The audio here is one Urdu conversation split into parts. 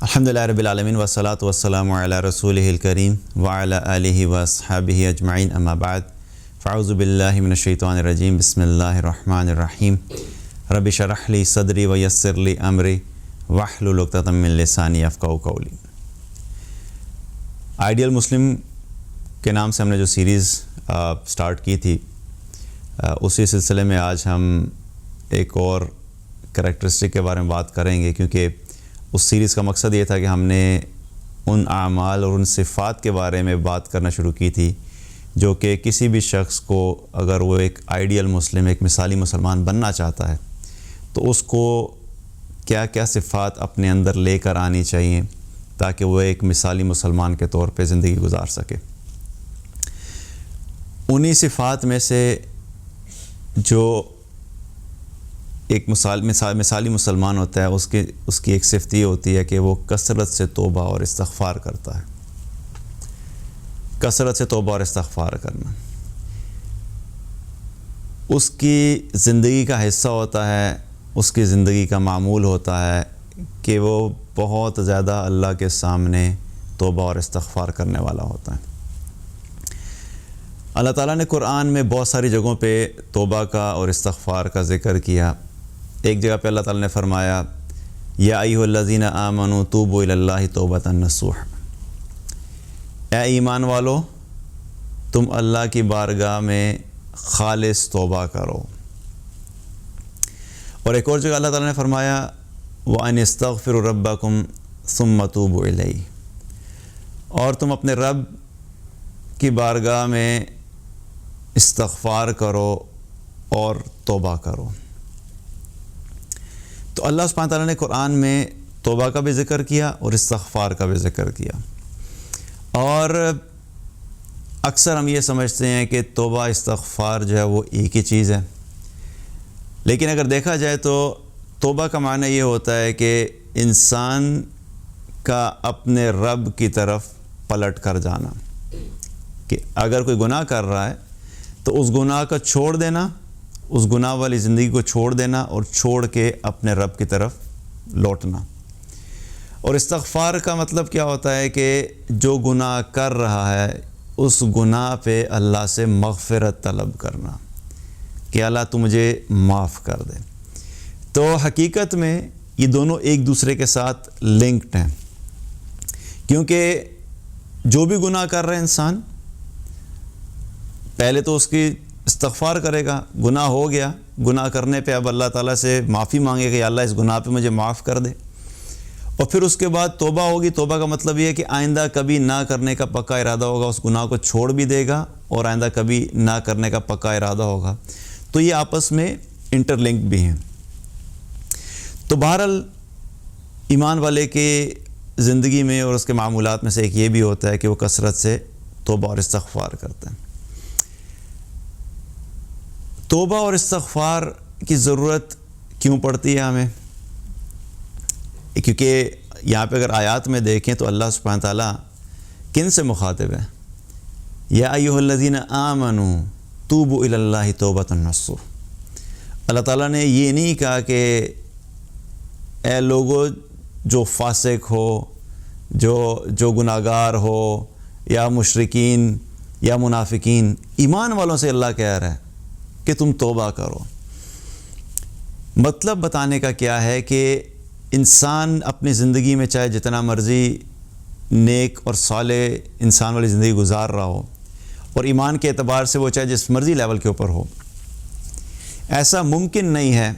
الحمدللہ رب العالمین والصلاة والسلام علی رسولہ الکریم وعلی آلہ واصحابہ اجمعین اما بعد فاعوذ باللہ من الشیطان الرجیم بسم اللہ الرحمن الرحیم رب اشرح لی صدری ویسر لی امری واحلل عقدۃ من لسانی یفقہوا قولی۔ آئیڈیل مسلم کے نام سے ہم نے جو سیریز سٹارٹ کی تھی، اسی سلسلے میں آج ہم ایک اور کریکٹرسٹک کے بارے میں بات کریں گے، کیونکہ اس سیریز کا مقصد یہ تھا کہ ہم نے ان اعمال اور ان صفات کے بارے میں بات کرنا شروع کی تھی جو کہ کسی بھی شخص کو، اگر وہ ایک آئیڈیل مسلم، ایک مثالی مسلمان بننا چاہتا ہے تو اس کو کیا کیا صفات اپنے اندر لے کر آنی چاہیے تاکہ وہ ایک مثالی مسلمان کے طور پہ زندگی گزار سکے۔ انہی صفات میں سے جو ایک مثالی مسلمان ہوتا ہے، اس کی ایک صفت یہ ہوتی ہے کہ وہ کثرت سے توبہ اور استغفار کرتا ہے۔ کثرت سے توبہ اور استغفار کرنا اس کی زندگی کا حصہ ہوتا ہے، اس کی زندگی کا معمول ہوتا ہے کہ وہ بہت زیادہ اللہ کے سامنے توبہ اور استغفار کرنے والا ہوتا ہے۔ اللہ تعالیٰ نے قرآن میں بہت ساری جگہوں پہ توبہ کا اور استغفار کا ذکر کیا۔ ایک جگہ پہ اللہ تعالیٰ نے فرمایا یا ایھا الذین آمنوا توبوا الی اللہ توبۃ نصوحا، اے ایمان والو تم اللہ کی بارگاہ میں خالص توبہ کرو۔ اور ایک اور جگہ اللہ تعالیٰ نے فرمایا وَأَنِ اسْتَغْفِرُوا رَبَّكُمْ ثُمَّ تُوبُوا إِلَيْهِ، اور تم اپنے رب کی بارگاہ میں استغفار کرو اور توبہ کرو۔ تو اللہ سبحانہ تعالیٰ نے قرآن میں توبہ کا بھی ذکر کیا اور استغفار کا بھی ذکر کیا، اور اکثر ہم یہ سمجھتے ہیں کہ توبہ استغفار جو ہے وہ ایک ہی چیز ہے، لیکن اگر دیکھا جائے تو توبہ کا معنی یہ ہوتا ہے کہ انسان کا اپنے رب کی طرف پلٹ کر جانا، کہ اگر کوئی گناہ کر رہا ہے تو اس گناہ کا چھوڑ دینا، اس گناہ والی زندگی کو چھوڑ دینا اور چھوڑ کے اپنے رب کی طرف لوٹنا۔ اور استغفار کا مطلب کیا ہوتا ہے کہ جو گناہ کر رہا ہے اس گناہ پہ اللہ سے مغفرت طلب کرنا کہ اللہ تو مجھے معاف کر دے۔ تو حقیقت میں یہ دونوں ایک دوسرے کے ساتھ لنکڈ ہیں، کیونکہ جو بھی گناہ کر رہا ہے انسان پہلے تو اس کی استغفار کرے گا، گناہ ہو گیا، گناہ کرنے پہ اب اللہ تعالیٰ سے معافی مانگے کہ یا اللہ اس گناہ پہ مجھے معاف کر دے، اور پھر اس کے بعد توبہ ہوگی۔ توبہ کا مطلب یہ ہے کہ آئندہ کبھی نہ کرنے کا پکا ارادہ ہوگا، اس گناہ کو چھوڑ بھی دے گا اور آئندہ کبھی نہ کرنے کا پکا ارادہ ہوگا۔ تو یہ آپس میں انٹر لنک بھی ہیں۔ تو بہرحال ایمان والے کے زندگی میں اور اس کے معمولات میں سے ایک یہ بھی ہوتا ہے کہ وہ کثرت سے توبہ اور استغفار کرتے ہیں۔ توبہ اور استغفار کی ضرورت کیوں پڑتی ہے ہمیں؟ کیونکہ یہاں پہ اگر آیات میں دیکھیں تو اللہ سبحانہ تعالیٰ کن سے مخاطب ہے؟ یا ایھا الذین آمنوا توبوا الی اللہ توبۃ نصوحا۔ اللہ تعالیٰ نے یہ نہیں کہا کہ اے لوگو جو فاسق ہو، جو گناہگار ہو، یا مشرکین یا منافقین، ایمان والوں سے اللہ کہہ رہا ہے کہ تم توبہ کرو۔ مطلب بتانے کا کیا ہے کہ انسان اپنی زندگی میں چاہے جتنا مرضی نیک اور صالح انسان والی زندگی گزار رہا ہو، اور ایمان کے اعتبار سے وہ چاہے جس مرضی لیول کے اوپر ہو، ایسا ممکن نہیں ہے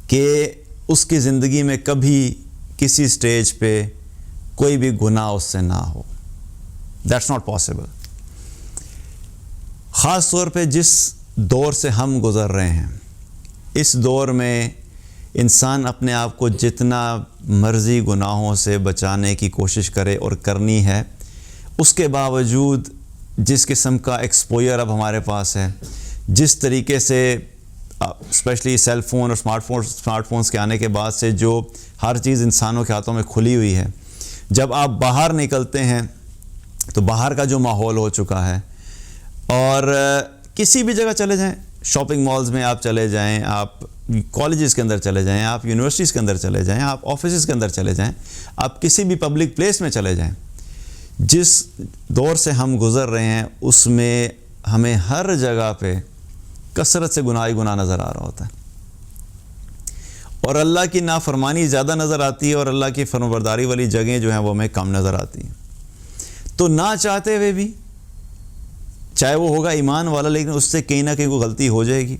کہ اس کی زندگی میں کبھی کسی سٹیج پہ کوئی بھی گناہ اس سے نہ ہو۔ That's not possible. خاص طور پہ جس دور سے ہم گزر رہے ہیں، اس دور میں انسان اپنے آپ کو جتنا مرضی گناہوں سے بچانے کی کوشش کرے اور کرنی ہے، اس کے باوجود جس قسم کا ایکسپوئر اب ہمارے پاس ہے، جس طریقے سے اسپیشلی سیل فون اور اسمارٹ فونز کے آنے کے بعد سے جو ہر چیز انسانوں کے ہاتھوں میں کھلی ہوئی ہے، جب آپ باہر نکلتے ہیں تو باہر کا جو ماحول ہو چکا ہے، اور کسی بھی جگہ چلے جائیں، شاپنگ مالز میں آپ چلے جائیں، آپ کالجز کے اندر چلے جائیں، آپ یونیورسٹیز کے اندر چلے جائیں، آپ آفیسز کے اندر چلے جائیں، آپ کسی بھی پبلک پلیس میں چلے جائیں، جس دور سے ہم گزر رہے ہیں اس میں ہمیں ہر جگہ پہ کثرت سے گناہ ہی گناہ نظر آ رہا ہوتا ہے، اور اللہ کی نافرمانی زیادہ نظر آتی ہے اور اللہ کی فرمانبرداری والی جگہیں جو ہیں وہ ہمیں کم نظر آتی ہیں۔ تو نہ چاہتے ہوئے بھی، چاہے وہ ہوگا ایمان والا، لیکن اس سے کہیں نہ کہیں کوئی غلطی ہو جائے گی،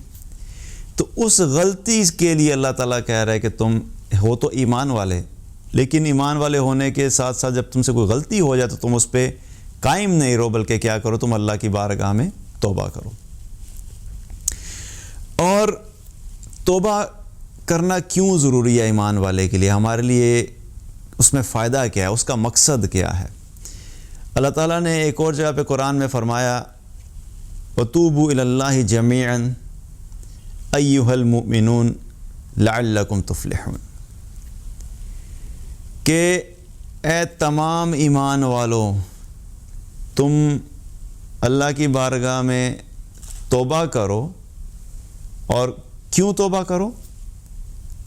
تو اس غلطی کے لیے اللہ تعالیٰ کہہ رہا ہے کہ تم ہو تو ایمان والے، لیکن ایمان والے ہونے کے ساتھ ساتھ جب تم سے کوئی غلطی ہو جائے تو تم اس پہ قائم نہیں رہو، بلکہ کیا کرو، تم اللہ کی بارگاہ میں توبہ کرو۔ اور توبہ کرنا کیوں ضروری ہے ایمان والے کے لیے، ہمارے لیے اس میں فائدہ کیا ہے، اس کا مقصد کیا ہے؟ اللہ تعالیٰ نے ایک اور جگہ پہ قرآن میں فرمایا وَتُوبُوا إِلَى اللَّهِ جَمِيعًا أَيُّهَا الْمُؤْمِنُونَ لَعَلَّكُمْ تُفْلِحُونَ، کہ اے تمام ایمان والوں، تم اللہ کی بارگاہ میں توبہ کرو، اور کیوں توبہ کرو؟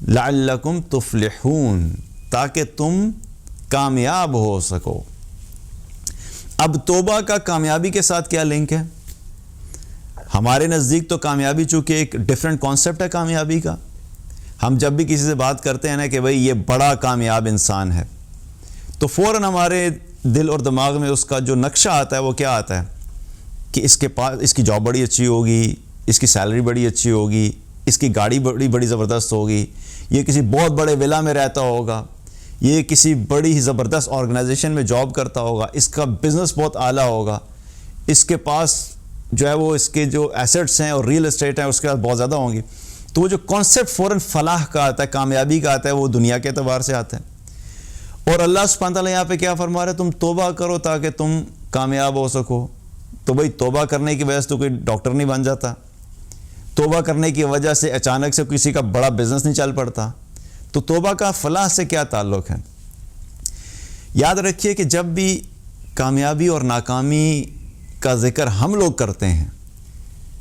لَعَلَّكُمْ تُفْلِحُونَ، تاکہ تم کامیاب ہو سکو۔ اب توبہ کا کامیابی کے ساتھ کیا لنک ہے؟ ہمارے نزدیک تو کامیابی چونکہ ایک ڈیفرنٹ کانسیپٹ ہے کامیابی کا، ہم جب بھی کسی سے بات کرتے ہیں نا کہ بھئی یہ بڑا کامیاب انسان ہے، تو فوراً ہمارے دل اور دماغ میں اس کا جو نقشہ آتا ہے وہ کیا آتا ہے کہ اس کے پاس اس کی جاب بڑی اچھی ہوگی، اس کی سیلری بڑی اچھی ہوگی، اس کی گاڑی بڑی زبردست ہوگی، یہ کسی بہت بڑے ولا میں رہتا ہوگا، یہ کسی بڑی ہی زبردست آرگنائزیشن میں جاب کرتا ہوگا، اس کا بزنس بہت اعلیٰ ہوگا، اس کے پاس جو ہے وہ اس کے جو ایسٹس ہیں اور ریل اسٹیٹ ہیں اس کے پاس بہت زیادہ ہوں گی۔ تو وہ جو کانسیپٹ فوراً فلاح کا آتا ہے، کامیابی کا آتا ہے، وہ دنیا کے اعتبار سے آتا ہے۔ اور اللہ سبحانہ تعالیٰ یہاں پہ کیا فرما رہا ہے؟ تم توبہ کرو تاکہ تم کامیاب ہو سکو۔ تو بھئی توبہ کرنے کی وجہ سے تو کوئی ڈاکٹر نہیں بن جاتا، توبہ کرنے کی وجہ سے اچانک سے کسی کا بڑا بزنس نہیں چل پڑتا۔ تو توبہ کا فلاح سے کیا تعلق ہے؟ یاد رکھیے کہ جب بھی کامیابی اور ناکامی کا ذکر ہم لوگ کرتے ہیں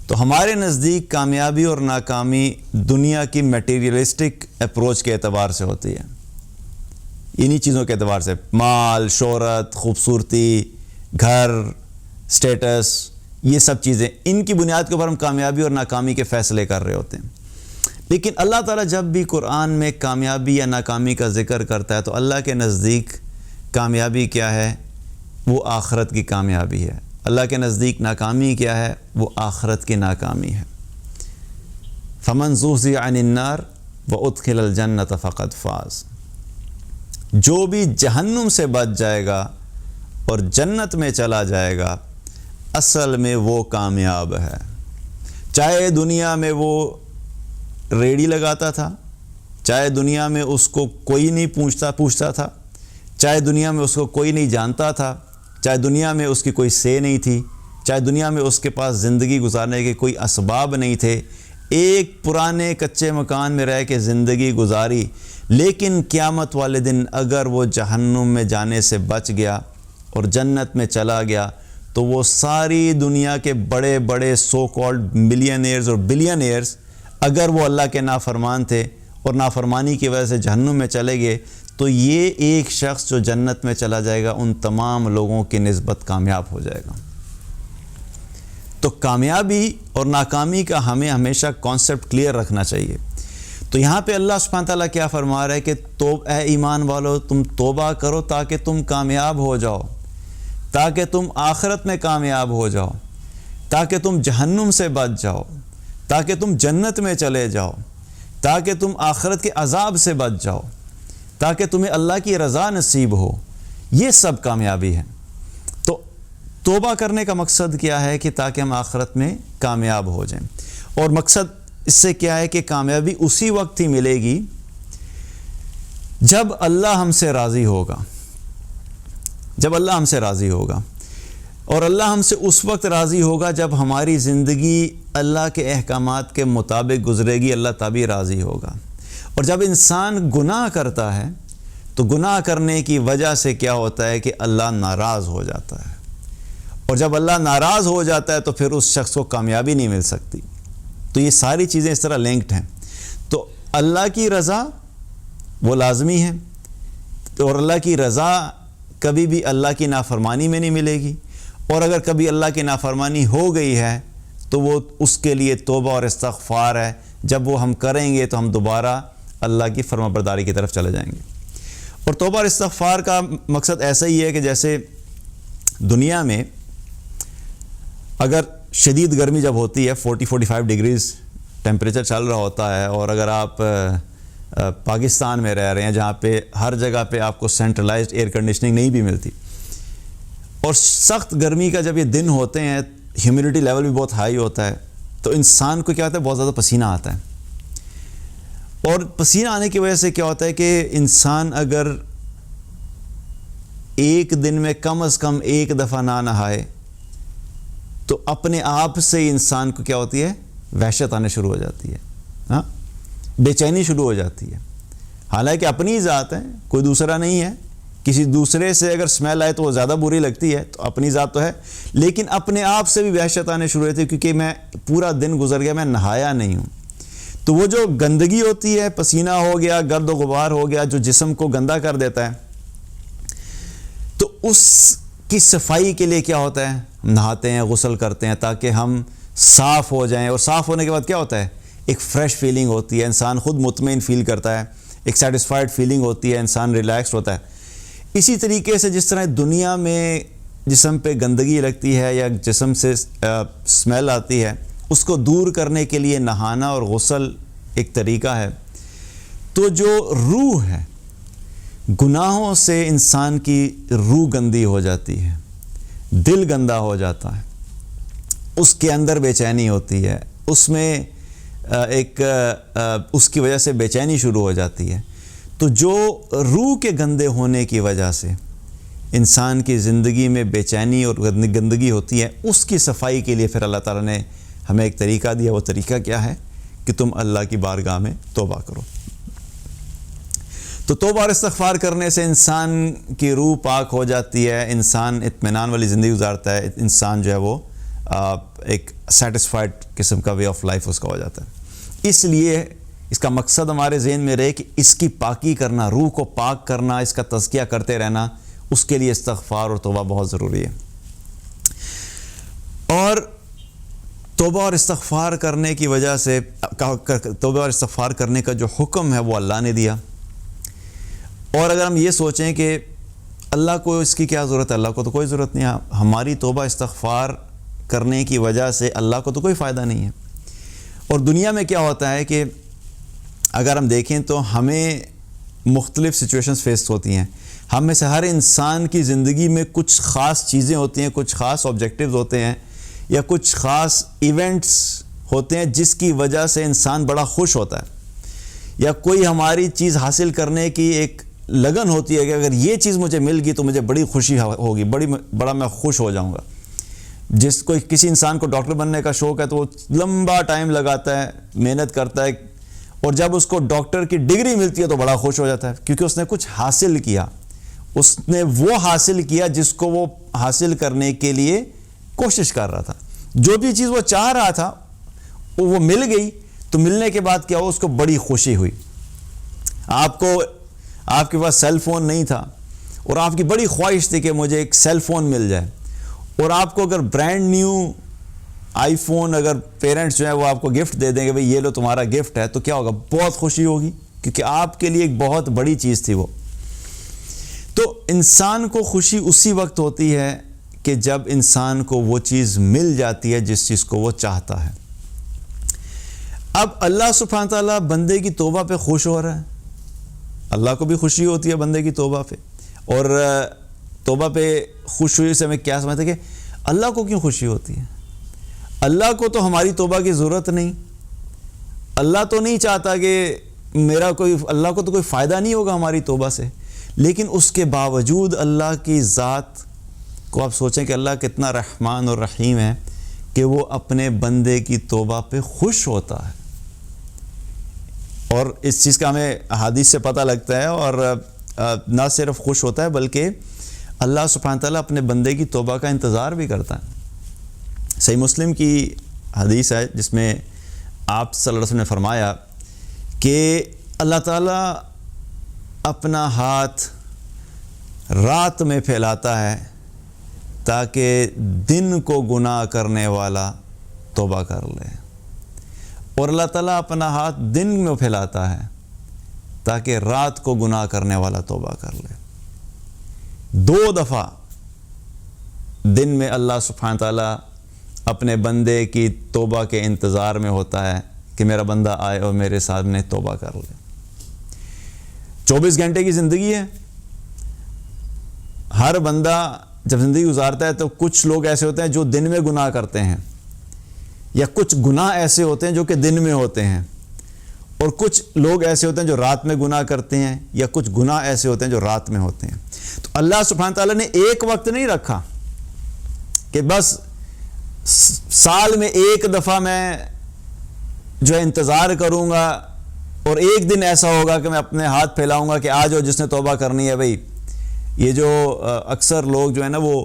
تو ہمارے نزدیک کامیابی اور ناکامی دنیا کی میٹیریلسٹک اپروچ کے اعتبار سے ہوتی ہے، انہی چیزوں کے اعتبار سے، مال، شہرت، خوبصورتی، گھر، سٹیٹس، یہ سب چیزیں، ان کی بنیاد کے اوپر ہم کامیابی اور ناکامی کے فیصلے کر رہے ہوتے ہیں۔ لیکن اللہ تعالیٰ جب بھی قرآن میں کامیابی یا ناکامی کا ذکر کرتا ہے تو اللہ کے نزدیک کامیابی کیا ہے؟ وہ آخرت کی کامیابی ہے۔ اللہ کے نزدیک ناکامی کیا ہے؟ وہ آخرت کی ناکامی ہے۔ فَمَنْ زُحْزِحَ عَنِ النَّارِ وَأُدْخِلَ الْجَنَّةَ فَقَدْ فَازَ، جو بھی جہنم سے بچ جائے گا اور جنت میں چلا جائے گا، اصل میں وہ کامیاب ہے۔ چاہے دنیا میں وہ ریڑھی لگاتا تھا، چاہے دنیا میں اس کو کوئی نہیں پوچھتا تھا، چاہے دنیا میں اس کو کوئی نہیں جانتا تھا، چاہے دنیا میں اس کی کوئی سے نہیں تھی، چاہے دنیا میں اس کے پاس زندگی گزارنے کے کوئی اسباب نہیں تھے، ایک پرانے کچے مکان میں رہ کے زندگی گزاری، لیکن قیامت والے دن اگر وہ جہنم میں جانے سے بچ گیا اور جنت میں چلا گیا تو وہ ساری دنیا کے بڑے بڑے سو کالڈ ملینئرز اور بلینئرز، اگر وہ اللہ کے نافرمان تھے اور نافرمانی کی وجہ سے جہنم میں چلے گئے، تو یہ ایک شخص جو جنت میں چلا جائے گا ان تمام لوگوں کی نسبت کامیاب ہو جائے گا۔ تو کامیابی اور ناکامی کا ہمیں ہمیشہ کانسیپٹ کلیئر رکھنا چاہیے۔ تو یہاں پہ اللہ سبحانہ تعالیٰ کیا فرما رہا ہے کہ اے ایمان والو، تم توبہ کرو تاکہ تم کامیاب ہو جاؤ، تاکہ تم آخرت میں کامیاب ہو جاؤ، تاکہ تم جہنم سے بچ جاؤ، تاکہ تم جنت میں چلے جاؤ، تاکہ تم آخرت کے عذاب سے بچ جاؤ، تاکہ تمہیں اللہ کی رضا نصیب ہو۔ یہ سب کامیابی ہے۔ تو توبہ کرنے کا مقصد کیا ہے کہ تاکہ ہم آخرت میں کامیاب ہو جائیں، اور مقصد اس سے کیا ہے کہ کامیابی اسی وقت ہی ملے گی جب اللہ ہم سے راضی ہوگا، جب اللہ ہم سے راضی ہوگا، اور اللہ ہم سے اس وقت راضی ہوگا جب ہماری زندگی اللہ کے احکامات کے مطابق گزرے گی، اللہ تبھی راضی ہوگا۔ اور جب انسان گناہ کرتا ہے تو گناہ کرنے کی وجہ سے کیا ہوتا ہے کہ اللہ ناراض ہو جاتا ہے، اور جب اللہ ناراض ہو جاتا ہے تو پھر اس شخص کو کامیابی نہیں مل سکتی۔ تو تو یہ ساری چیزیں اس طرح لنکڈ ہیں. تو اللہ کی رضا وہ لازمی ہے، اور اللہ کی رضا کبھی بھی اللہ کی نافرمانی میں نہیں ملے گی، اور اگر کبھی اللہ کی نافرمانی ہو گئی ہے تو وہ اس کے لیے توبہ اور استغفار ہے. جب وہ ہم کریں گے تو ہم دوبارہ اللہ کی فرما برداری کی طرف چلے جائیں گے. اور توبہ اور استغفار کا مقصد ایسا ہی ہے کہ جیسے دنیا میں اگر شدید گرمی جب ہوتی ہے 40-45 ڈگریز ٹیمپریچر چل رہا ہوتا ہے، اور اگر آپ پاکستان میں رہ رہے ہیں جہاں پہ ہر جگہ پہ آپ کو سینٹرلائزڈ ایئر کنڈیشننگ نہیں بھی ملتی، اور سخت گرمی کا جب یہ دن ہوتے ہیں ہیومیڈیٹی لیول بھی بہت ہائی ہوتا ہے، تو انسان کو کیا ہوتا ہے، بہت زیادہ پسینہ آتا ہے. اور پسینہ آنے کی وجہ سے کیا ہوتا ہے کہ انسان اگر ایک دن میں کم از کم ایک دفعہ نہ نہائے تو اپنے آپ سے ہی انسان کو کیا ہوتی ہے، وحشت آنے شروع ہو جاتی ہے، ہاں، بے چینی شروع ہو جاتی ہے. حالانکہ اپنی ذات ہے، کوئی دوسرا نہیں ہے. کسی دوسرے سے اگر اسمیل آئے تو وہ زیادہ بری لگتی ہے، تو اپنی ذات تو ہے، لیکن اپنے آپ سے بھی وحشت آنے شروع ہوتی ہے کیونکہ میں پورا دن گزر گیا، میں نہایا نہیں ہوں. تو وہ جو گندگی ہوتی ہے، پسینہ ہو گیا، گرد و غبار ہو گیا، جو جسم کو گندا کر دیتا ہے، تو اس کی صفائی کے لیے کیا ہوتا ہے، ہم نہاتے ہیں، غسل کرتے ہیں تاکہ ہم صاف ہو جائیں. اور صاف ہونے کے بعد کیا ہوتا ہے، ایک فریش فیلنگ ہوتی ہے، انسان خود مطمئن فیل کرتا ہے، ایک سیٹسفائیڈ فیلنگ ہوتی ہے، انسان ریلیکسڈ ہوتا ہے. اسی طریقے سے جس طرح دنیا میں جسم پہ گندگی لگتی ہے یا جسم سے اسمیل آتی ہے، اس کو دور کرنے کے لیے نہانا اور غسل ایک طریقہ ہے. تو جو روح ہے، گناہوں سے انسان کی روح گندی ہو جاتی ہے، دل گندا ہو جاتا ہے، اس کے اندر بے چینی ہوتی ہے، اس میں ایک اس کی وجہ سے بے چینی شروع ہو جاتی ہے. تو جو روح کے گندے ہونے کی وجہ سے انسان کی زندگی میں بے چینی اور گندگی ہوتی ہے، اس کی صفائی کے لیے پھر اللہ تعالیٰ نے ہمیں ایک طریقہ دیا. وہ طریقہ کیا ہے کہ تم اللہ کی بارگاہ میں توبہ کرو. تو توبہ اور استغفار کرنے سے انسان کی روح پاک ہو جاتی ہے، انسان اطمینان والی زندگی گزارتا ہے، انسان جو ہے وہ ایک سیٹسفائیڈ قسم کا وے آف لائف اس کا ہو جاتا ہے. اس لیے اس کا مقصد ہمارے ذہن میں رہے کہ اس کی پاکی کرنا، روح کو پاک کرنا، اس کا تزکیہ کرتے رہنا، اس کے لیے استغفار اور توبہ بہت ضروری ہے. اور توبہ اور استغفار کرنے کی وجہ سے، توبہ اور استغفار کرنے کا جو حکم ہے وہ اللہ نے دیا. اور اگر ہم یہ سوچیں کہ اللہ کو اس کی کیا ضرورت ہے، اللہ کو تو کوئی ضرورت نہیں ہے، ہماری توبہ استغفار کرنے کی وجہ سے اللہ کو تو کوئی فائدہ نہیں ہے. اور دنیا میں کیا ہوتا ہے کہ اگر ہم دیکھیں تو ہمیں مختلف سچویشنز فیس ہوتی ہیں. ہم میں سے ہر انسان کی زندگی میں کچھ خاص چیزیں ہوتی ہیں، کچھ خاص آبجیکٹیوز ہوتے ہیں، یا کچھ خاص ایونٹس ہوتے ہیں جس کی وجہ سے انسان بڑا خوش ہوتا ہے، یا کوئی ہماری چیز حاصل کرنے کی ایک لگن ہوتی ہے کہ اگر یہ چیز مجھے مل گئی تو مجھے بڑی خوشی ہوگی، بڑا میں خوش ہو جاؤں گا. کسی انسان کو ڈاکٹر بننے کا شوق ہے تو وہ لمبا ٹائم لگاتا ہے، محنت کرتا ہے، اور جب اس کو ڈاکٹر کی ڈگری ملتی ہے تو بڑا خوش ہو جاتا ہے کیونکہ اس نے کچھ حاصل کیا، اس نے وہ حاصل کیا جس کو وہ حاصل کرنے کے لیے کوشش کر رہا تھا. جو بھی چیز وہ چاہ رہا تھا وہ مل گئی، تو ملنے کے بعد کیا ہوا، اس کو بڑی خوشی ہوئی. آپ کے پاس سیل فون نہیں تھا اور آپ کی بڑی خواہش تھی کہ مجھے ایک سیل فون مل جائے، اور آپ کو اگر برانڈ نیو آئی فون اگر پیرنٹس جو ہیں وہ آپ کو گفٹ دے دیں گے، بھئی یہ لو تمہارا گفٹ ہے، تو کیا ہوگا، بہت خوشی ہوگی کیونکہ آپ کے لیے ایک بہت بڑی چیز تھی وہ. تو انسان کو خوشی اسی وقت ہوتی ہے کہ جب انسان کو وہ چیز مل جاتی ہے جس چیز کو وہ چاہتا ہے. اب اللہ سبحانہ تعالیٰ بندے کی توبہ پہ خوش ہو رہا ہے، اللہ کو بھی خوشی ہوتی ہے بندے کی توبہ پہ. اور توبہ پہ خوش ہوئی سے ہمیں کیا سمجھتے ہیں کہ اللہ کو کیوں خوشی ہوتی ہے؟ اللہ کو تو ہماری توبہ کی ضرورت نہیں، اللہ تو نہیں چاہتا کہ اللہ کو تو کوئی فائدہ نہیں ہوگا ہماری توبہ سے. لیکن اس کے باوجود اللہ کی ذات کو آپ سوچیں کہ اللہ کتنا رحمان اور رحیم ہے کہ وہ اپنے بندے کی توبہ پہ خوش ہوتا ہے. اور اس چیز کا ہمیں احادیث سے پتہ لگتا ہے، اور نہ صرف خوش ہوتا ہے بلکہ اللہ سبحانہ تعالیٰ اپنے بندے کی توبہ کا انتظار بھی کرتا ہے. صحیح مسلم کی حدیث ہے جس میں آپ صلی اللہ علیہ وسلم نے فرمایا کہ اللہ تعالیٰ اپنا ہاتھ رات میں پھیلاتا ہے تاکہ دن کو گناہ کرنے والا توبہ کر لے، اور اللہ تعالیٰ اپنا ہاتھ دن میں پھیلاتا ہے تاکہ رات کو گناہ کرنے والا توبہ کر لے۔ 2 دفعہ دن میں اللہ سبحانہ تعالیٰ اپنے بندے کی توبہ کے انتظار میں ہوتا ہے کہ میرا بندہ آئے اور میرے سامنے توبہ کر لے۔ 24 گھنٹے کی زندگی ہے، ہر بندہ جب زندگی گزارتا ہے تو کچھ لوگ ایسے ہوتے ہیں جو دن میں گناہ کرتے ہیں، یا کچھ گناہ ایسے ہوتے ہیں جو کہ دن میں ہوتے ہیں، اور کچھ لوگ ایسے ہوتے ہیں جو رات میں گناہ کرتے ہیں، یا کچھ گناہ ایسے ہوتے ہیں جو رات میں ہوتے ہیں۔ تو اللہ سبحانہ تعالیٰ نے ایک وقت نہیں رکھا کہ بس سال میں ایک دفعہ میں جو ہے انتظار کروں گا اور ایک دن ایسا ہوگا کہ میں اپنے ہاتھ پھیلاؤں گا کہ آ جاؤ جس نے توبہ کرنی ہے بھائی۔ یہ جو اکثر لوگ جو ہے نا وہ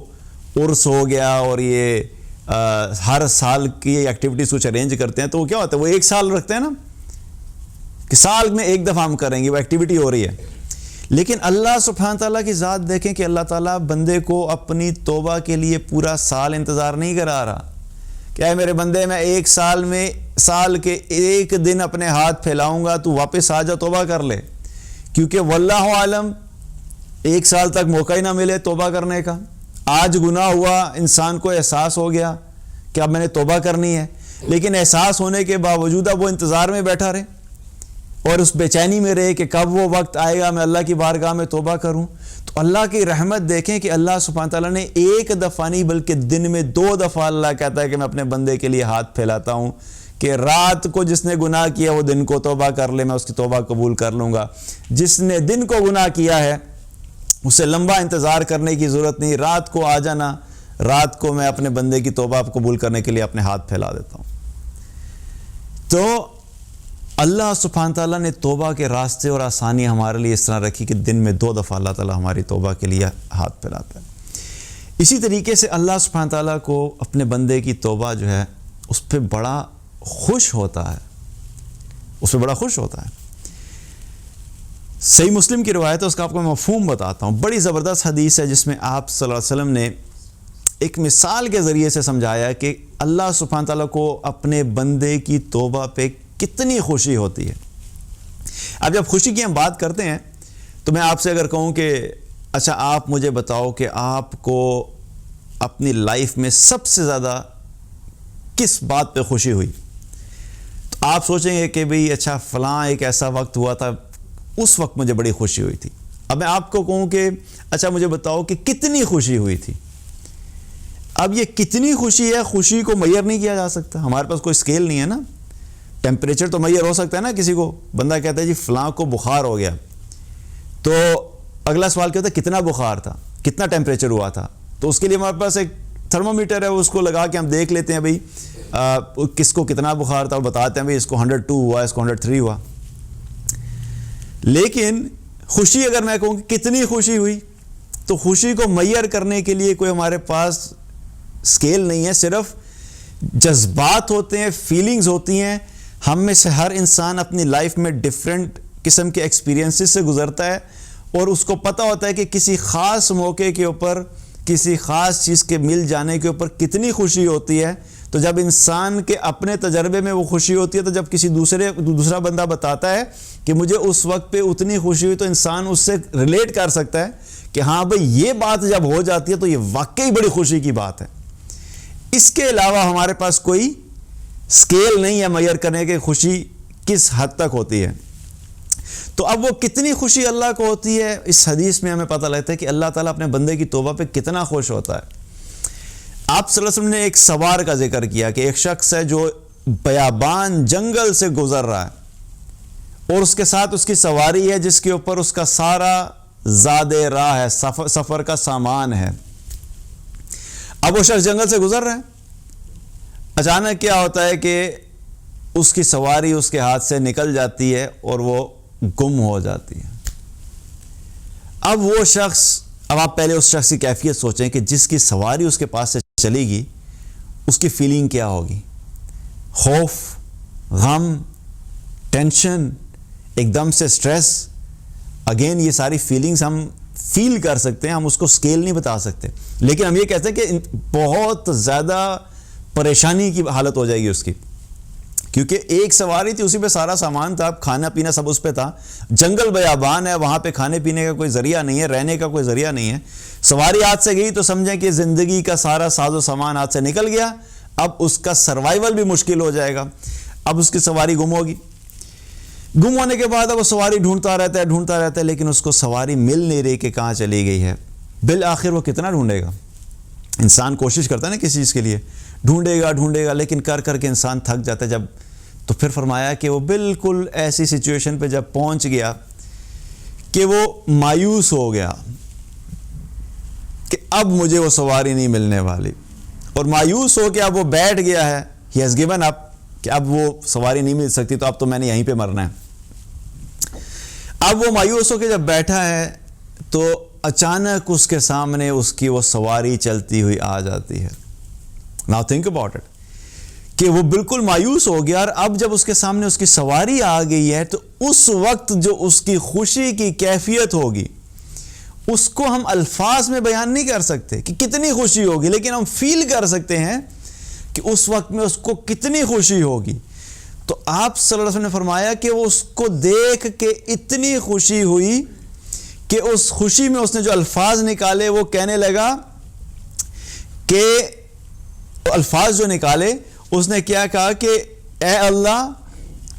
عرس ہو گیا اور یہ ہر سال کی ایکٹیویٹیز کچھ ارینج کرتے ہیں، تو وہ کیا ہوتا ہے، وہ ایک سال رکھتے ہیں نا کہ سال میں ایک دفعہ ہم کریں گے، وہ ایکٹیویٹی ہو رہی ہے۔ لیکن اللہ سبحانہ تعالیٰ کی ذات دیکھیں کہ اللہ تعالیٰ بندے کو اپنی توبہ کے لیے پورا سال انتظار نہیں کرا رہا کہ اے میرے بندے میں ایک سال میں سال کے ایک دن اپنے ہاتھ پھیلاؤں گا، تو واپس آ جا توبہ کر لے، کیونکہ واللہ عالم ایک سال تک موقع ہی نہ ملے توبہ کرنے کا۔ آج گناہ ہوا، انسان کو احساس ہو گیا کہ اب میں نے توبہ کرنی ہے، لیکن احساس ہونے کے باوجود اب وہ انتظار میں بیٹھا رہے اور اس بے چینی میں رہے کہ کب وہ وقت آئے گا میں اللہ کی بارگاہ میں توبہ کروں۔ تو اللہ کی رحمت دیکھیں کہ اللہ سبحانہ تعالیٰ نے ایک دفعہ نہیں بلکہ دن میں 2 دفعہ اللہ کہتا ہے کہ میں اپنے بندے کے لیے ہاتھ پھیلاتا ہوں کہ رات کو جس نے گناہ کیا وہ دن کو توبہ کر لے، میں اس کی توبہ قبول کر لوں گا۔ جس نے دن کو گناہ کیا ہے اسے لمبا انتظار کرنے کی ضرورت نہیں، رات کو آ جانا، رات کو میں اپنے بندے کی توبہ قبول کرنے کے لیے اپنے ہاتھ پھیلا دیتا ہوں۔ تو اللہ سبحانہ تعالیٰ نے توبہ کے راستے اور آسانی ہمارے لیے اس طرح رکھی کہ دن میں 2 دفعہ اللہ تعالیٰ ہماری توبہ کے لیے ہاتھ پھیلاتا ہے۔ اسی طریقے سے اللہ سبحانہ تعالیٰ کو اپنے بندے کی توبہ جو ہے اس پہ بڑا خوش ہوتا ہے، اس پہ بڑا خوش ہوتا ہے۔ صحیح مسلم کی روایت ہے، اس کا آپ کو میں مفہوم بتاتا ہوں۔ بڑی زبردست حدیث ہے جس میں آپ صلی اللہ علیہ وسلم نے ایک مثال کے ذریعے سے سمجھایا کہ اللہ سبحانہ تعالیٰ کو اپنے بندے کی توبہ پہ کتنی خوشی ہوتی ہے۔ اب جب خوشی کی ہم بات کرتے ہیں تو میں آپ سے اگر کہوں کہ اچھا آپ مجھے بتاؤ کہ آپ کو اپنی لائف میں سب سے زیادہ کس بات پہ خوشی ہوئی، تو آپ سوچیں گے کہ بھئی اچھا فلاں ایک ایسا وقت ہوا تھا اس وقت مجھے بڑی خوشی ہوئی تھی۔ اب میں آپ کو کہوں کہ اچھا مجھے بتاؤ کہ کتنی خوشی ہوئی تھی، اب یہ کتنی خوشی ہے، خوشی کو میئر نہیں کیا جا سکتا، ہمارے پاس کوئی اسکیل نہیں ہے نا۔ ٹیمپریچر تو میئر ہو سکتا ہے نا، کسی کو بندہ کہتا ہے جی فلاں کو بخار ہو گیا، تو اگلا سوال کیا ہوتا ہے کتنا بخار تھا، کتنا ٹیمپریچر ہوا تھا، تو اس کے لیے ہمارے پاس ایک تھرمومیٹر ہے، اس کو لگا کے ہم دیکھ لیتے ہیں بھئی کس کو کتنا بخار تھا اور بتاتے ہیں بھئی اس کو 102 ہوا، اس کو 103 ہوا۔ لیکن خوشی اگر میں کہوں کہ کتنی خوشی ہوئی، تو خوشی کو میئر کرنے کے لیے کوئی ہمارے پاس اسکیل نہیں ہے، صرف جذبات ہوتے ہیں، فیلنگز ہوتی ہیں۔ ہم میں سے ہر انسان اپنی لائف میں ڈیفرنٹ قسم کے ایکسپیرینسز سے گزرتا ہے، اور اس کو پتہ ہوتا ہے کہ کسی خاص موقع کے اوپر، کسی خاص چیز کے مل جانے کے اوپر کتنی خوشی ہوتی ہے۔ تو جب انسان کے اپنے تجربے میں وہ خوشی ہوتی ہے، تو جب کسی دوسرا بندہ بتاتا ہے کہ مجھے اس وقت پہ اتنی خوشی ہوئی، تو انسان اس سے ریلیٹ کر سکتا ہے کہ ہاں بھئی یہ بات جب ہو جاتی ہے تو یہ واقعی بڑی خوشی کی بات ہے۔ اس کے علاوہ ہمارے پاس کوئی اسکیل نہیں ہے میئر کرنے کے خوشی کس حد تک ہوتی ہے۔ تو اب وہ کتنی خوشی اللہ کو ہوتی ہے، اس حدیث میں ہمیں پتہ لگتا ہے کہ اللہ تعالیٰ اپنے بندے کی توبہ پہ کتنا خوش ہوتا ہے۔ آپ صلی اللہ علیہ وسلم نے ایک سوار کا ذکر کیا کہ ایک شخص ہے جو بیابان جنگل سے گزر رہا ہے، اور اس کے ساتھ اس کی سواری ہے جس کے اوپر اس کا سارا زاد راہ ہے، سفر کا سامان ہے۔ اب وہ شخص جنگل سے گزر رہا ہے، اچانک کیا ہوتا ہے کہ اس کی سواری اس کے ہاتھ سے نکل جاتی ہے اور وہ گم ہو جاتی ہے۔ اب وہ شخص، اب آپ پہلے اس شخص کی کیفیت سوچیں کہ جس کی سواری اس کے پاس سے چلے گی، اس کی فیلنگ کیا ہوگی؟ خوف، غم، ٹینشن، ایک دم سے سٹریس، اگین یہ ساری فیلنگز ہم فیل کر سکتے ہیں، ہم اس کو اسکیل نہیں بتا سکتے، لیکن ہم یہ کہتے ہیں کہ بہت زیادہ پریشانی کی حالت ہو جائے گی اس کی، کیونکہ ایک سواری تھی، اسی پہ سارا سامان تھا، کھانا پینا سب اس پہ تھا، جنگل بیابان ہے، وہاں پہ کھانے پینے کا کوئی ذریعہ نہیں ہے، رہنے کا کوئی ذریعہ نہیں ہے، سواری ہاتھ سے گئی تو سمجھیں کہ زندگی کا سارا ساز و سامان ہاتھ سے نکل گیا، اب اس کا سروائیول بھی مشکل ہو جائے گا، اب اس کی سواری گم ہوگی، گم ہونے کے بعد اب وہ سواری ڈھونڈتا رہتا ہے، لیکن اس کو سواری مل نہیں رہی کہ کہاں چلی گئی ہے، بالآخر وہ کتنا ڈھونڈے گا؟ انسان کوشش کرتا ہے نا کسی چیز کے لیے، ڈھونڈے گا، لیکن کر کے انسان تھک جاتا ہے جب، تو پھر فرمایا کہ وہ بالکل ایسی سچویشن پہ جب پہنچ گیا کہ وہ مایوس ہو گیا کہ اب مجھے وہ سواری نہیں ملنے والی، اور مایوس ہو کے اب وہ بیٹھ گیا ہے، he has given up، کہ اب وہ سواری نہیں مل سکتی تو اب تو میں نے یہیں پہ مرنا ہے۔ اب وہ مایوس ہو کے جب بیٹھا ہے تو اچانک اس کے سامنے اس کی وہ سواری چلتی ہوئی آ جاتی ہے۔ Now think about it، کہ وہ بالکل مایوس ہو گیا، اور اب جب اس کے سامنے اس کی سواری آ گئی ہے تو اس وقت جو اس کی خوشی کی کیفیت ہوگی اس کو ہم الفاظ میں بیان نہیں کر سکتے کہ کتنی خوشی ہوگی، لیکن ہم فیل کر سکتے ہیں کہ اس وقت میں اس کو کتنی خوشی ہوگی۔ تو آپ صلی اللہ علیہ وسلم نے فرمایا کہ وہ اس کو دیکھ کے اتنی خوشی ہوئی کہ اس خوشی میں اس نے جو الفاظ نکالے وہ کہنے لگا کہ الفاظ جو نکالے اس نے کیا کہا کہ اے اللہ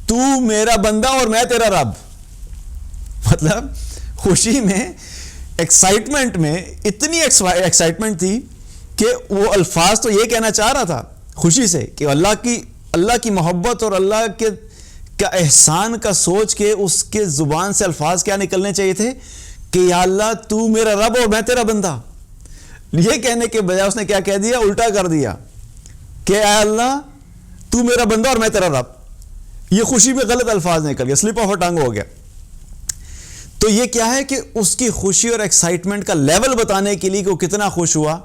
تو میرا بندہ اور میں تیرا رب، مطلب خوشی میں، ایکسائٹمنٹ میں اتنی ایکسائٹمنٹ تھی کہ وہ الفاظ تو یہ کہنا چاہ رہا تھا خوشی سے کہ اللہ کی محبت اور اللہ کے کا احسان کا سوچ کے اس کے زبان سے الفاظ کیا نکلنے چاہیے تھے کہ یا اللہ تو میرا رب اور میں تیرا بندہ، یہ کہنے کے بجائے اس نے کیا کہہ دیا؟ الٹا کر دیا کہ اے اللہ تو میرا بندہ اور میں تیرا رب۔ یہ خوشی میں غلط الفاظ نکل گیا، سلپ آف ٹنگ ہو گیا۔ تو یہ کیا ہے کہ اس کی خوشی اور ایکسائٹمنٹ کا لیول بتانے کے لیے کہ وہ کتنا خوش ہوا،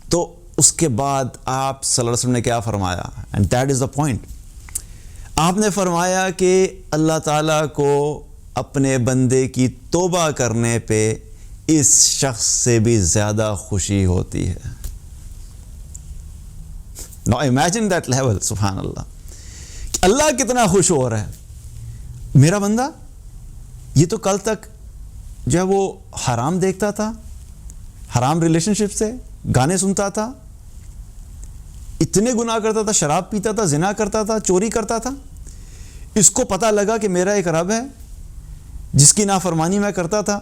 تو اس کے بعد آپ صلی اللہ علیہ وسلم نے کیا فرمایا، and that is the point, آپ نے فرمایا کہ اللہ تعالیٰ کو اپنے بندے کی توبہ کرنے پہ اس شخص سے بھی زیادہ خوشی ہوتی ہے۔ Now imagine that level، سبحان اللہ، کہ اللہ کتنا خوش ہو رہا ہے، میرا بندہ یہ تو کل تک جو ہے وہ حرام دیکھتا تھا، حرام ریلیشن شپ سے گانے سنتا تھا، اتنے گناہ کرتا تھا، شراب پیتا تھا، زنا کرتا تھا، چوری کرتا تھا، اس کو پتہ لگا کہ میرا ایک رب ہے جس کی نافرمانی میں کرتا تھا،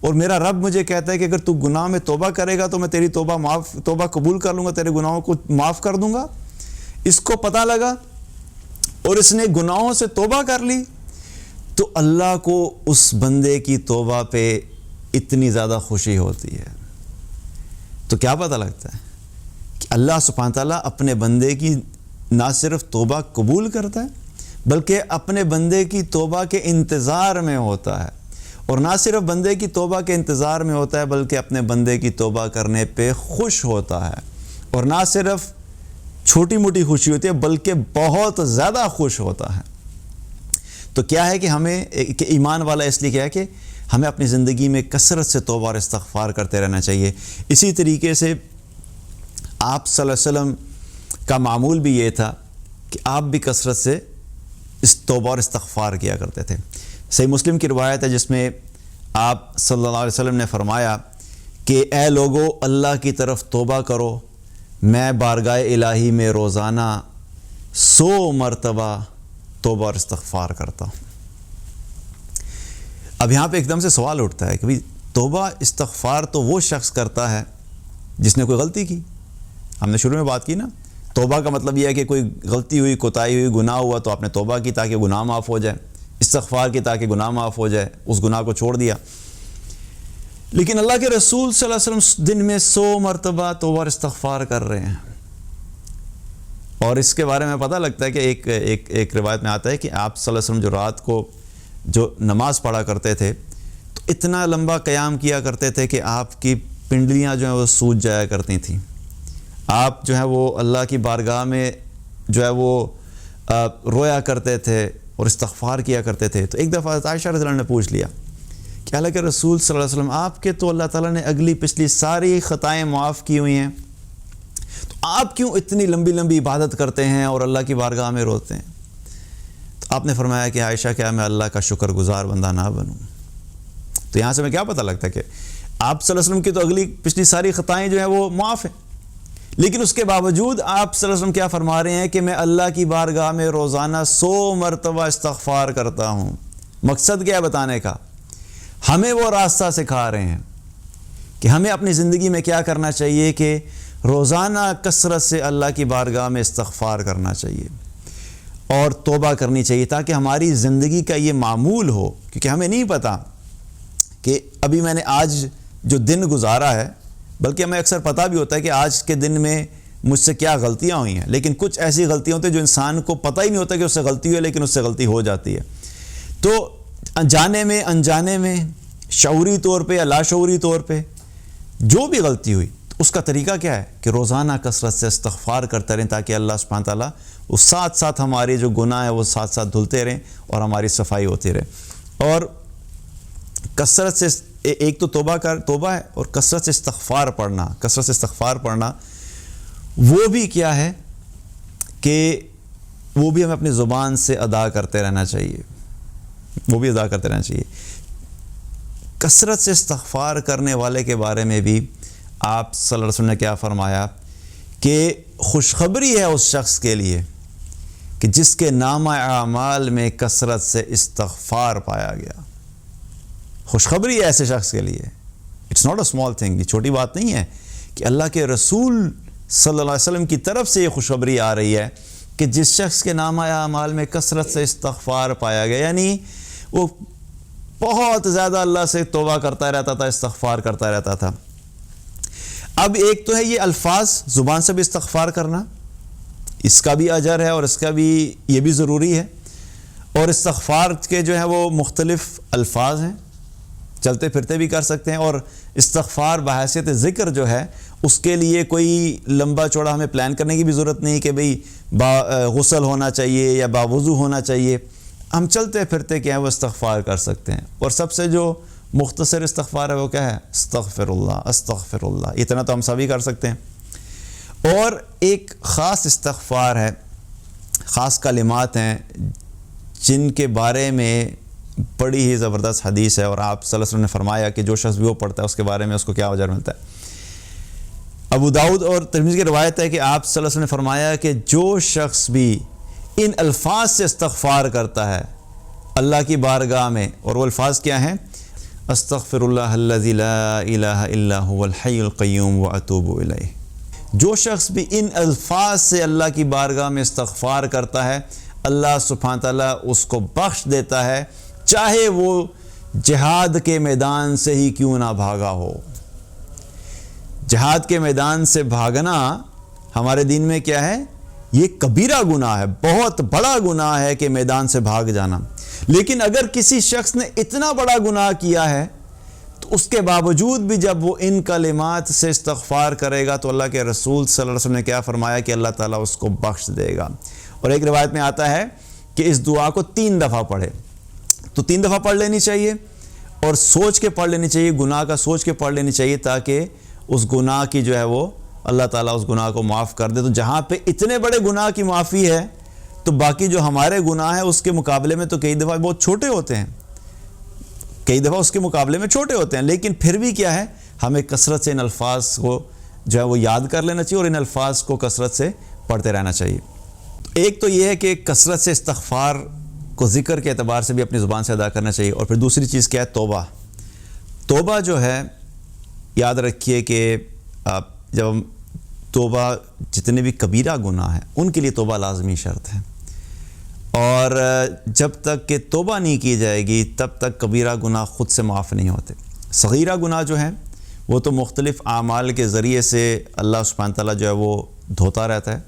اور میرا رب مجھے کہتا ہے کہ اگر تو گناہ میں توبہ کرے گا تو میں تیری توبہ قبول کر لوں گا، تیرے گناہوں کو معاف کر دوں گا۔ اس کو پتہ لگا اور اس نے گناہوں سے توبہ کر لی، تو اللہ کو اس بندے کی توبہ پہ اتنی زیادہ خوشی ہوتی ہے۔ تو کیا پتہ لگتا ہے کہ اللہ سبحانہ تعالیٰ اپنے بندے کی نہ صرف توبہ قبول کرتا ہے بلکہ اپنے بندے کی توبہ کے انتظار میں ہوتا ہے، اور نہ صرف بندے کی توبہ کے انتظار میں ہوتا ہے بلکہ اپنے بندے کی توبہ کرنے پہ خوش ہوتا ہے، اور نہ صرف چھوٹی موٹی خوشی ہوتی ہے بلکہ بہت زیادہ خوش ہوتا ہے۔ تو کیا ہے کہ ہمیں کہ ایمان والا اس لیے کیا ہے کہ ہمیں اپنی زندگی میں کثرت سے توبہ اور استغفار کرتے رہنا چاہیے۔ اسی طریقے سے آپ صلی اللہ علیہ وسلم کا معمول بھی یہ تھا کہ آپ بھی کثرت سے اس توبہ اور استغفار کیا کرتے تھے۔ صحیح مسلم کی روایت ہے جس میں آپ صلی اللہ علیہ وسلم نے فرمایا کہ اے لوگو اللہ کی طرف توبہ کرو، میں بارگاہ الہی میں روزانہ 100 مرتبہ توبہ اور استغفار کرتا ہوں۔ اب یہاں پہ ایک دم سے سوال اٹھتا ہے کہ بھئی توبہ استغفار تو وہ شخص کرتا ہے جس نے کوئی غلطی کی، ہم نے شروع میں بات کی نا، توبہ کا مطلب یہ ہے کہ کوئی غلطی ہوئی، کوتاہی ہوئی، گناہ ہوا تو آپ نے توبہ کی تاکہ گناہ معاف ہو جائے، استغفار کی تاکہ گناہ معاف ہو جائے، اس گناہ کو چھوڑ دیا۔ لیکن اللہ کے رسول صلی اللہ علیہ وسلم دن میں 100 مرتبہ توبہ اور استغفار کر رہے ہیں، اور اس کے بارے میں پتہ لگتا ہے کہ ایک روایت میں آتا ہے کہ آپ صلی اللہ علیہ وسلم جو رات کو جو نماز پڑھا کرتے تھے تو اتنا لمبا قیام کیا کرتے تھے کہ آپ کی پنڈلیاں جو ہیں وہ سوج جایا کرتی تھیں، آپ جو ہے وہ اللہ کی بارگاہ میں جو ہے وہ رویا کرتے تھے اور استغفار کیا کرتے تھے. تو ایک دفعہ عائشہ رضی اللہ عنہا نے پوچھ لیا کہ اللہ کے رسول صلی اللہ علیہ وسلم آپ کے تو اللہ تعالیٰ نے اگلی پچھلی ساری خطائیں معاف کی ہوئی ہیں، تو آپ کیوں اتنی لمبی لمبی عبادت کرتے ہیں اور اللہ کی بارگاہ میں روتے ہیں؟ تو آپ نے فرمایا کہ عائشہ کیا میں اللہ کا شکر گزار بندہ نہ بنوں؟ تو یہاں سے ہمیں کیا پتہ لگتا ہے کہ آپ صلی اللہ علیہ وسلم کی تو اگلی پچھلی ساری خطائیں جو ہیں وہ معاف ہیں، لیکن اس کے باوجود آپ صلی اللہ علیہ وسلم کیا فرما رہے ہیں کہ میں اللہ کی بارگاہ میں روزانہ 100 مرتبہ استغفار کرتا ہوں. مقصد کیا ہے بتانے کا؟ ہمیں وہ راستہ سکھا رہے ہیں کہ ہمیں اپنی زندگی میں کیا کرنا چاہیے کہ روزانہ کثرت سے اللہ کی بارگاہ میں استغفار کرنا چاہیے اور توبہ کرنی چاہیے، تاکہ ہماری زندگی کا یہ معمول ہو. کیونکہ ہمیں نہیں پتہ کہ ابھی میں نے آج جو دن گزارا ہے، بلکہ ہمیں اکثر پتہ بھی ہوتا ہے کہ آج کے دن میں مجھ سے کیا غلطیاں ہوئی ہیں، لیکن کچھ ایسی غلطیاں ہوتی ہیں جو انسان کو پتہ ہی نہیں ہوتا کہ اس سے غلطی ہوئی ہے، لیکن اس سے غلطی ہو جاتی ہے. تو جانے میں انجانے میں، شعوری طور پہ یا لاشعوری طور پہ جو بھی غلطی ہوئی، تو اس کا طریقہ کیا ہے کہ روزانہ کثرت سے استغفار کرتے رہیں، تاکہ اللہ سبحانہ تعالیٰ اس ساتھ ساتھ ہمارے جو گناہ ہیں وہ ساتھ ساتھ دھلتے رہیں اور ہماری صفائی ہوتی رہے. اور کثرت سے ایک تو توبہ ہے، اور کثرت سے استغفار پڑھنا وہ بھی کیا ہے کہ وہ بھی ہمیں اپنی زبان سے ادا کرتے رہنا چاہیے. کثرت سے استغفار کرنے والے کے بارے میں بھی آپ صلی اللہ علیہ وسلم نے کیا فرمایا کہ خوشخبری ہے اس شخص کے لیے کہ جس کے نامہ اعمال میں کثرت سے استغفار پایا گیا. خوشخبری ہے ایسے شخص کے لیے. It's not a small thing, یہ چھوٹی بات نہیں ہے کہ اللہ کے رسول صلی اللہ علیہ وسلم کی طرف سے یہ خوشخبری آ رہی ہے کہ جس شخص کے نامہ اعمال میں کثرت سے استغفار پایا گیا، یعنی وہ بہت زیادہ اللہ سے توبہ کرتا رہتا تھا، استغفار کرتا رہتا تھا. اب ایک تو ہے یہ الفاظ، زبان سے بھی استغفار کرنا، اس کا بھی اجر ہے اور اس کا بھی یہ بھی ضروری ہے. اور استغفار کے جو ہے وہ مختلف الفاظ ہیں، چلتے پھرتے بھی کر سکتے ہیں. اور استغفار بحیثیت ذکر جو ہے اس کے لیے کوئی لمبا چوڑا ہمیں پلان کرنے کی بھی ضرورت نہیں کہ بھئی غسل ہونا چاہیے یا باوضو ہونا چاہیے. ہم چلتے پھرتے کیا ہے وہ استغفار کر سکتے ہیں. اور سب سے جو مختصر استغفار ہے وہ کیا ہے؟ استغفر اللہ. اتنا تو ہم سبھی کر سکتے ہیں. اور ایک خاص استغفار ہے، خاص کلمات ہیں جن کے بارے میں بڑی ہی زبردست حدیث ہے، اور آپ صلی اللہ علیہ وسلم نے فرمایا کہ جو شخص بھی وہ پڑھتا ہے اس کے بارے میں اس کو کیا اجر ملتا ہے. ابو داؤد اور ترمذی کی روایت ہے کہ آپ صلی اللہ علیہ وسلم نے فرمایا کہ جو شخص بھی ان الفاظ سے استغفار کرتا ہے اللہ کی بارگاہ میں، اور وہ الفاظ کیا ہیں؟ استغفر اللہ الذی لا الہ الا هو الحی القیوم واتوب الیہ. جو شخص بھی ان الفاظ سے اللہ کی بارگاہ میں استغفار کرتا ہے، اللہ سبحانہ تعالیٰ اس کو بخش دیتا ہے، چاہے وہ جہاد کے میدان سے ہی کیوں نہ بھاگا ہو. جہاد کے میدان سے بھاگنا ہمارے دین میں کیا ہے؟ یہ کبیرہ گناہ ہے، بہت بڑا گناہ ہے کہ میدان سے بھاگ جانا. لیکن اگر کسی شخص نے اتنا بڑا گناہ کیا ہے تو اس کے باوجود بھی جب وہ ان کلمات سے استغفار کرے گا تو اللہ کے رسول صلی اللہ علیہ وسلم نے کیا فرمایا کہ اللہ تعالیٰ اس کو بخش دے گا. اور ایک روایت میں آتا ہے کہ اس دعا کو 3 دفعہ پڑھے. تو 3 دفعہ پڑھ لینی چاہیے اور سوچ کے پڑھ لینی چاہیے، گناہ کا سوچ کے پڑھ لینی چاہیے، تاکہ اس گناہ کی جو ہے وہ اللہ تعالیٰ اس گناہ کو معاف کر دے. تو جہاں پہ اتنے بڑے گناہ کی معافی ہے تو باقی جو ہمارے گناہ ہیں اس کے مقابلے میں تو کئی دفعہ بہت چھوٹے ہوتے ہیں، اس کے مقابلے میں چھوٹے ہوتے ہیں. لیکن پھر بھی کیا ہے، ہمیں کثرت سے ان الفاظ کو جو ہے وہ یاد کر لینا چاہیے اور ان الفاظ کو کثرت سے پڑھتے رہنا چاہیے. ایک تو یہ ہے کہ کثرت سے استغفار کو ذکر کے اعتبار سے بھی اپنی زبان سے ادا کرنا چاہیے. اور پھر دوسری چیز کیا ہے؟ توبہ جو ہے، یاد رکھیے کہ جب ہم توبہ، جتنے بھی کبیرہ گناہ ہیں ان کے لیے توبہ لازمی شرط ہے، اور جب تک کہ توبہ نہیں کی جائے گی تب تک کبیرہ گناہ خود سے معاف نہیں ہوتے. صغیرہ گناہ جو ہیں وہ تو مختلف اعمال کے ذریعے سے اللہ سبحانہ تعالیٰ جو ہے وہ دھوتا رہتا ہے.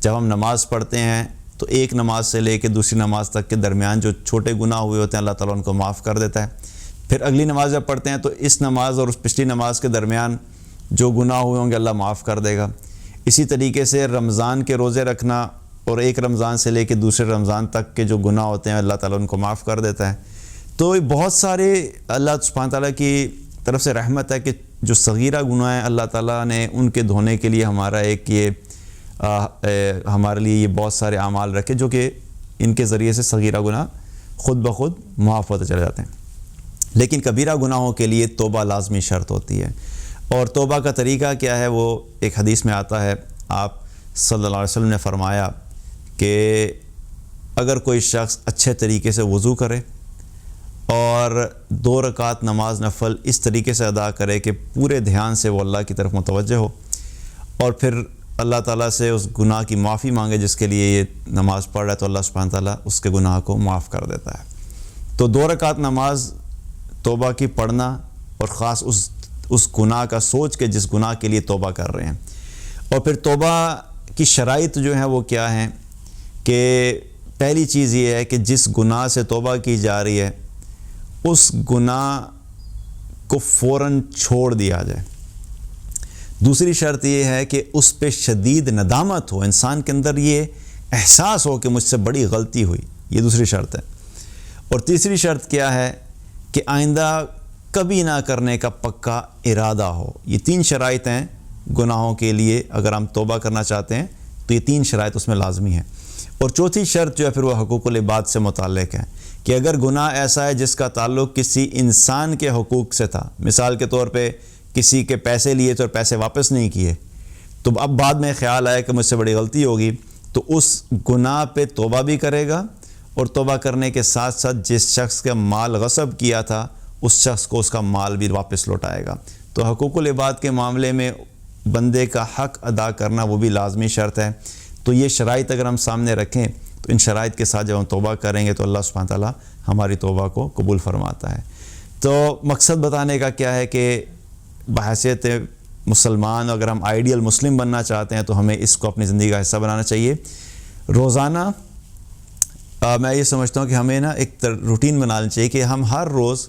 جب ہم نماز پڑھتے ہیں تو ایک نماز سے لے کے دوسری نماز تک کے درمیان جو چھوٹے گناہ ہوئے ہوتے ہیں اللہ تعالیٰ ان کو معاف کر دیتا ہے. پھر اگلی نماز جب پڑھتے ہیں تو اس نماز اور اس پچھلی نماز کے درمیان جو گناہ ہوئے ہوں گے اللہ معاف کر دے گا. اسی طریقے سے رمضان کے روزے رکھنا اور ایک رمضان سے لے کے دوسرے رمضان تک کے جو گناہ ہوتے ہیں اللہ تعالیٰ ان کو معاف کر دیتا ہے۔ تو بہت سارے اللہ سبحانہ تعالیٰ کی طرف سے رحمت ہے کہ جو صغیرہ گناہ ہیں اللہ تعالیٰ نے ان کے دھونے کے لیے ہمارا ایک یہ ہمارے لیے یہ بہت سارے اعمال رکھے جو کہ ان کے ذریعے سے صغیرہ گناہ خود بخود معاف ہوتے چلے جاتے ہیں۔ لیکن کبیرہ گناہوں کے لیے توبہ لازمی شرط ہوتی ہے، اور توبہ کا طریقہ کیا ہے وہ ایک حدیث میں آتا ہے، آپ صلی اللہ علیہ وسلم نے فرمایا کہ اگر کوئی شخص اچھے طریقے سے وضو کرے اور 2 رکعت نماز نفل اس طریقے سے ادا کرے کہ پورے دھیان سے وہ اللہ کی طرف متوجہ ہو، اور پھر اللہ تعالیٰ سے اس گناہ کی معافی مانگے جس کے لیے یہ نماز پڑھ رہا ہے، تو اللہ سبحانہ تعالیٰ اس کے گناہ کو معاف کر دیتا ہے۔ تو 2 رکعت نماز توبہ کی پڑھنا، اور خاص اس گناہ کا سوچ کے جس گناہ کے لیے توبہ کر رہے ہیں۔ اور پھر توبہ کی شرائط جو ہیں وہ کیا ہیں کہ پہلی چیز یہ ہے کہ جس گناہ سے توبہ کی جا رہی ہے اس گناہ کو فوراً چھوڑ دیا جائے۔ دوسری شرط یہ ہے کہ اس پہ شدید ندامت ہو، انسان کے اندر یہ احساس ہو کہ مجھ سے بڑی غلطی ہوئی، یہ دوسری شرط ہے۔ اور تیسری شرط کیا ہے کہ آئندہ کبھی نہ کرنے کا پکا ارادہ ہو۔ یہ 3 شرائط ہیں گناہوں کے لیے، اگر ہم توبہ کرنا چاہتے ہیں تو یہ 3 شرائط اس میں لازمی ہیں۔ اور چوتھی شرط جو ہے پھر وہ حقوق العباد سے متعلق ہے کہ اگر گناہ ایسا ہے جس کا تعلق کسی انسان کے حقوق سے تھا، مثال کے طور پہ کسی کے پیسے لیے تو پیسے واپس نہیں کیے، تو اب بعد میں خیال آیا کہ مجھ سے بڑی غلطی ہوگی، تو اس گناہ پہ توبہ بھی کرے گا، اور توبہ کرنے کے ساتھ ساتھ جس شخص کا مال غصب کیا تھا اس شخص کو اس کا مال بھی واپس لوٹائے گا۔ تو حقوق العباد کے معاملے میں بندے کا حق ادا کرنا وہ بھی لازمی شرط ہے۔ تو یہ شرائط اگر ہم سامنے رکھیں تو ان شرائط کے ساتھ جب ہم توبہ کریں گے تو اللہ سبحانہ تعالیٰ ہماری توبہ کو قبول فرماتا ہے۔ تو مقصد بتانے کا کیا ہے کہ بحیثیت مسلمان اگر ہم آئیڈیل مسلم بننا چاہتے ہیں تو ہمیں اس کو اپنی زندگی کا حصہ بنانا چاہیے۔ روزانہ میں یہ سمجھتا ہوں کہ ہمیں ایک روٹین بنانا چاہیے کہ ہم ہر روز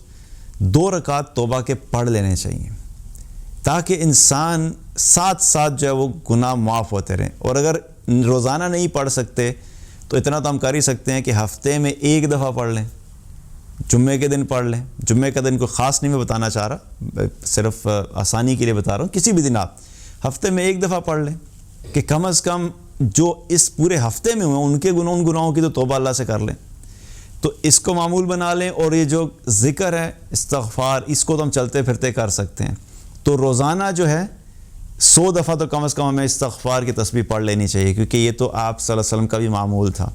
2 رکعت توبہ کے پڑھ لینے چاہیے، تاکہ انسان ساتھ ساتھ جو ہے وہ گناہ معاف ہوتے رہیں۔ اور اگر روزانہ نہیں پڑھ سکتے تو اتنا تو ہم کر ہی سکتے ہیں کہ ہفتے میں 1 دفعہ پڑھ لیں، جمعے کے دن پڑھ لیں۔ جمعے کا دن کو خاص نہیں میں بتانا چاہ رہا، صرف آسانی کے لیے بتا رہا ہوں، کسی بھی دن آپ ہفتے میں 1 دفعہ پڑھ لیں کہ کم از کم جو اس پورے ہفتے میں ہوئے ان کے ان گناہوں کی تو توبہ اللہ سے کر لیں۔ تو اس کو معمول بنا لیں، اور یہ جو ذکر ہے استغفار اس کو تو ہم چلتے پھرتے کر سکتے ہیں۔ تو روزانہ جو ہے 100 دفعہ تو کم از کم ہمیں استغفار کی تسبیح پڑھ لینی چاہیے، کیونکہ یہ تو آپ صلی اللہ علیہ وسلم کا بھی معمول تھا۔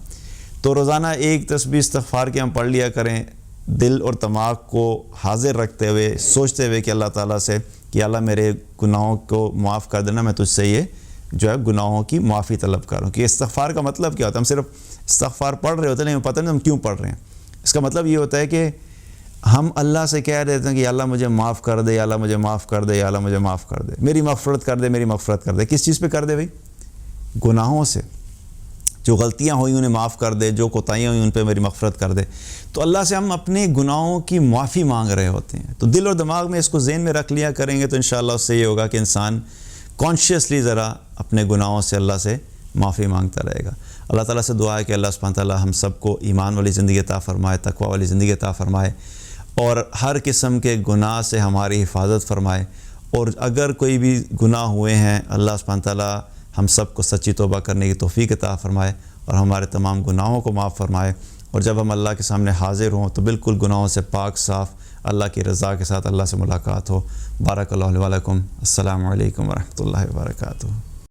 تو روزانہ 1 تسبیح استغفار کی ہم پڑھ لیا کریں، دل اور دماغ کو حاضر رکھتے ہوئے، سوچتے ہوئے کہ اللہ تعالیٰ سے کہ اللہ میرے گناہوں کو معاف کر دینا، میں تجھ سے یہ جو ہے گناہوں کی معافی طلب کروں۔ کہ استغفار کا مطلب کیا ہوتا ہے؟ ہم صرف استغفار پڑھ رہے ہوتے ہیں لیکن پتہ نہیں ہم کیوں پڑھ رہے ہیں۔ اس کا مطلب یہ ہوتا ہے کہ ہم اللہ سے کہہ دیتے ہیں کہ یا اللہ مجھے معاف کر دے، یا اللہ مجھے معاف کر دے، یا اللہ مجھے معاف کر دے، میری مغفرت کر دے، میری مغفرت کر دے۔ کس چیز پہ کر دے بھائی؟ گناہوں سے، جو غلطیاں ہوئیں انہیں معاف کر دے، جو کوتاہیاں ہوئیں ان پہ میری مغفرت کر دے۔ تو اللہ سے ہم اپنے گناہوں کی معافی مانگ رہے ہوتے ہیں۔ تو دل اور دماغ میں اس کو ذہن میں رکھ لیا کریں گے تو انشاءاللہ اس سے یہ ہوگا کہ انسان کانشیسلی ذرا اپنے گناہوں سے اللہ سے معافی مانگتا رہے گا۔ اللہ تعالیٰ سے دعا ہے کہ اللہ سبحانہ تعالیٰ ہم سب کو ایمان والی زندگی عطا فرمائے، تقوی والی زندگی عطا فرمائے، اور ہر قسم کے گناہ سے ہماری حفاظت فرمائے۔ اور اگر کوئی بھی گناہ ہوئے ہیں اللہ سبحانہ تعالیٰ ہم سب کو سچی توبہ کرنے کی توفیق عطا فرمائے اور ہمارے تمام گناہوں کو معاف فرمائے۔ اور جب ہم اللہ کے سامنے حاضر ہوں تو بالکل گناہوں سے پاک صاف اللہ کی رضا کے ساتھ اللہ سے ملاقات ہو۔ بارک اللہ علیہ وسلم۔ السلام علیکم ورحمۃ اللہ وبرکاتہ۔